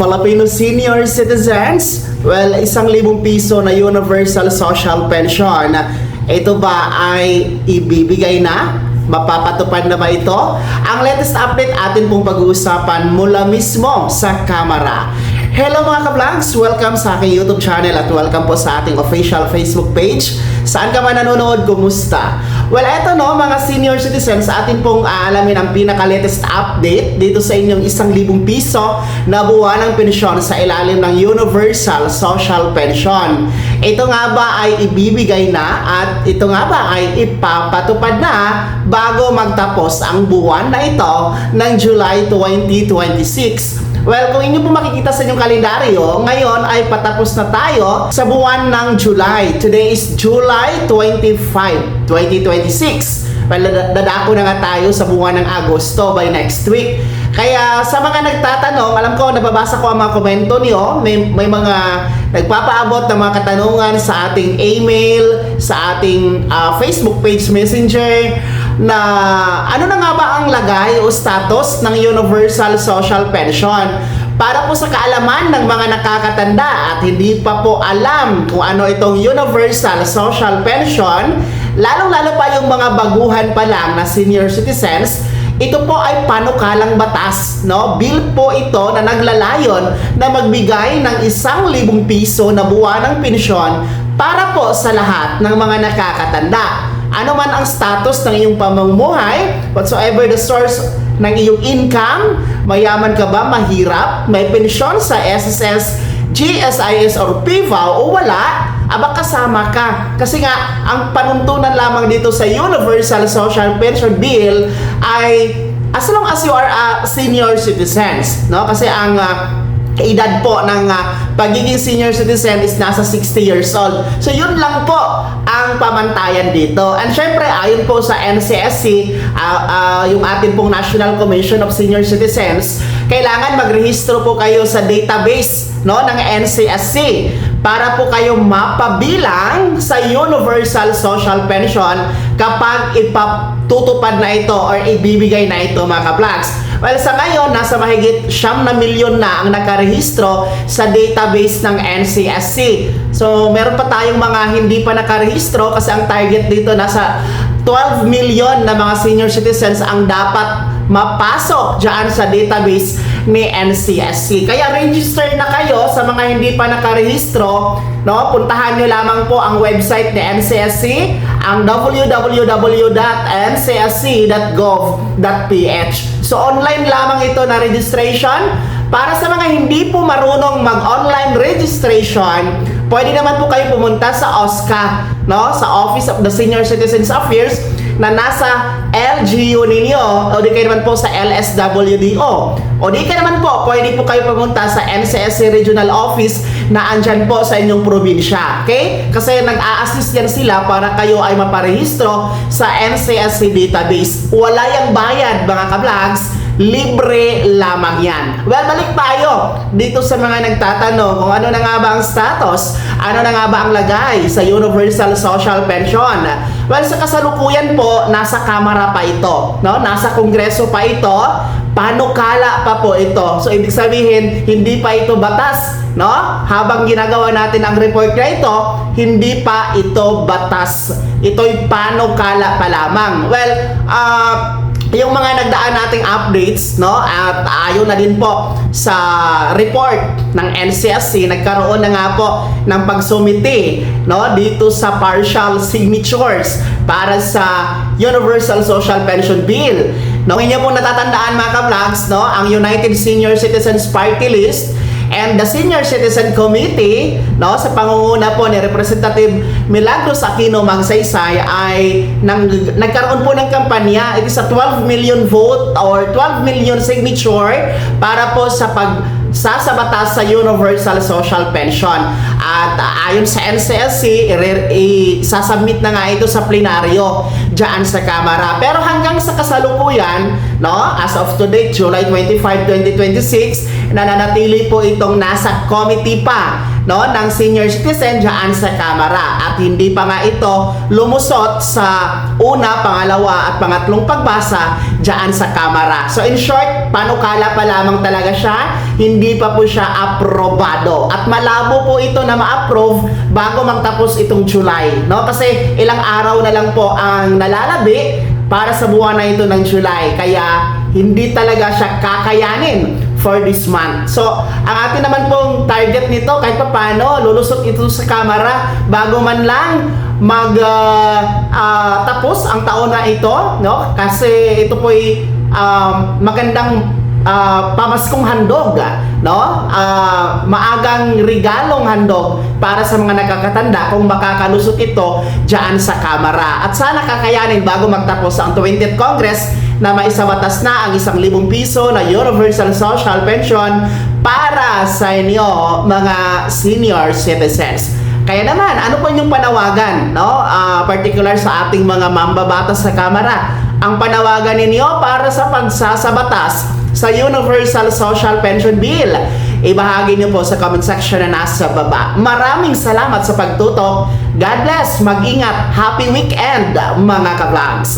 Filipino senior citizens, well, 1,000 piso na universal social pension. Ito ba ay ibibigay na? Mapapatupad na ba ito? Ang latest update atin pong pag-uusapan mula mismo sa Kamara. Hello mga ka-vlogs! Welcome sa aking YouTube channel at welcome po sa ating official Facebook page. Saan ka man nanonood, kumusta? Well, eto no, mga senior citizens, atin pong aalamin ang pinaka-latest update dito sa inyong 1,000 piso na buwanang pensyon sa ilalim ng Universal Social Pension. Ito nga ba ay ibibigay na at ito nga ba ay ipapatupad na bago magtapos ang buwan na ito ng July 2026? Well, kung inyo po makikita sa inyong kalendaryo, ngayon ay patapos na tayo sa buwan ng July. Today is July 25, 2026. Well, dadako na nga tayo sa buwan ng Agosto by next week. Kaya sa mga nagtatanong, alam ko, nababasa ko ang mga komento niyo, may mga nagpapaabot ng mga katanungan sa ating email, sa ating Facebook page Messenger, na ano na nga ba ang lagay o status ng Universal Social Pension. Para po sa kaalaman ng mga nakakatanda at hindi pa po alam kung ano itong Universal Social Pension, lalong-lalo pa yung mga baguhan pa lang na senior citizens, ito po ay panukalang batas, no? Bill po ito na naglalayon na magbigay ng 1,000 piso na buwanang pensyon para po sa lahat ng mga nakakatanda. Ano man ang status ng iyong pamumuhay, whatsoever the source ng iyong income, mayaman ka ba, mahirap, may pensyon sa SSS, GSIS or PIVA o wala, aba kasama ka. Kasi nga, ang panuntunan lamang dito sa Universal Social Pension Bill ay as long as you are a senior citizens, no? Kasi ang edad po ng pagiging senior citizen is nasa 60 years old. So yun lang po ang pamantayan dito. And syempre, ayon po sa NCSC, yung ating pong National Commission of Senior Citizens, kailangan magrehistro po kayo sa database, no, ng NCSC para po kayo mapabilang sa Universal Social Pension kapag ipatutupad na ito or ibibigay na ito, mga ka-vlogs. Well, sa ngayon, nasa mahigit 9 na milyon na ang nakarehistro sa database ng NCSC. So, meron pa tayong mga hindi pa nakarehistro kasi ang target dito nasa 12 milyon na mga senior citizens ang dapat mapasok dyan sa database ni NCSC. Kaya register na kayo sa mga hindi pa nakarehistro, no? Puntahan nyo lamang po ang website ni NCSC, ang www.ncsc.gov.ph. So online lamang ito na registration. Para sa mga hindi po marunong mag-online registration, pwede naman po kayo pumunta sa OSCA, no? Sa Office of the Senior Citizens Affairs na nasa LGU ninyo, o di kayo naman po sa LSWDO. O di kayo naman po, pwede po kayo pumunta sa NCSC Regional Office na andyan po sa inyong probinsya. Okay? Kasi nag-a-assist yan sila para kayo ay maparehistro sa NCSC database. Wala yung bayad, mga ka-vlogs. Libre lamang yan. Well, balik tayo dito sa mga nagtatanong kung ano na nga ba ang status, ano na nga ba ang lagay sa Universal Social Pension. Well, sa kasalukuyan po, nasa Kamara pa ito, no? Nasa Kongreso pa ito, panukala pa po ito. So, ibig sabihin, hindi pa ito batas, no? Habang ginagawa natin ang report na ito, hindi pa ito batas. Ito'y panukala pa lamang. Well, yung mga nagdaan nating updates, no, at ayon na din po sa report ng NCSC, nagkaroon na nga po ng pagsumite, no, dito sa partial signatures para sa Universal Social Pension Bill. No, inyo pong natatandaan, mga ka-vlogs, no, ang United Senior Citizens Party List and the Senior Citizen Committee, no, sa pangunguna po ni Representative Milagros Aquino Magsaysay ay nagkaroon po ng kampanya. It is a 12 million vote or 12 million signature para po sa sasabatas sa Universal Social Pension. At ayon sa NCSC, isasubmit na nga ito sa plenaryo dyan sa Kamara. Pero hanggang sa kasalukuyan, no, as of today, July 25, 2026, nananatili po itong nasa committee pa no, ng senior citizen dyan sa Kamara. At hindi pa nga ito lumusot sa una, pangalawa at pangatlong pagbasa dyan sa Kamara. So in short, panukala pa lamang talaga siya, hindi pa po siya aprobado. At malabo po ito na ma-approve bago magtapos itong July, no? Kasi ilang araw na lang po ang nalalabi para sa buwan na ito ng July. Kaya hindi talaga siya kakayanin for this month. So, ang atin naman pong target nito, kahit pa paano, lulusot ito sa Kamara bago man lang tapos ang taon na ito, no? Kasi ito po'y magandang pamaskong handog, no? Maagang regalong handog para sa mga nakakatanda kung makakalusot ito diyan sa Kamara. At sana kakayanin bago magtapos ang 20th Congress na maisabatas na ang 1,000 piso na Universal Social Pension para sa inyo mga senior citizens. Kaya naman, ano po yung panawagan, no? Particular sa ating mga mambabatas sa Kamara. Ang panawagan ninyo para sa pagsasabatas sa Universal Social Pension Bill, ibahagi niyo po sa comment section na nasa baba. Maraming salamat sa pagtutok. God bless, mag-ingat, happy weekend mga ka-vlogs.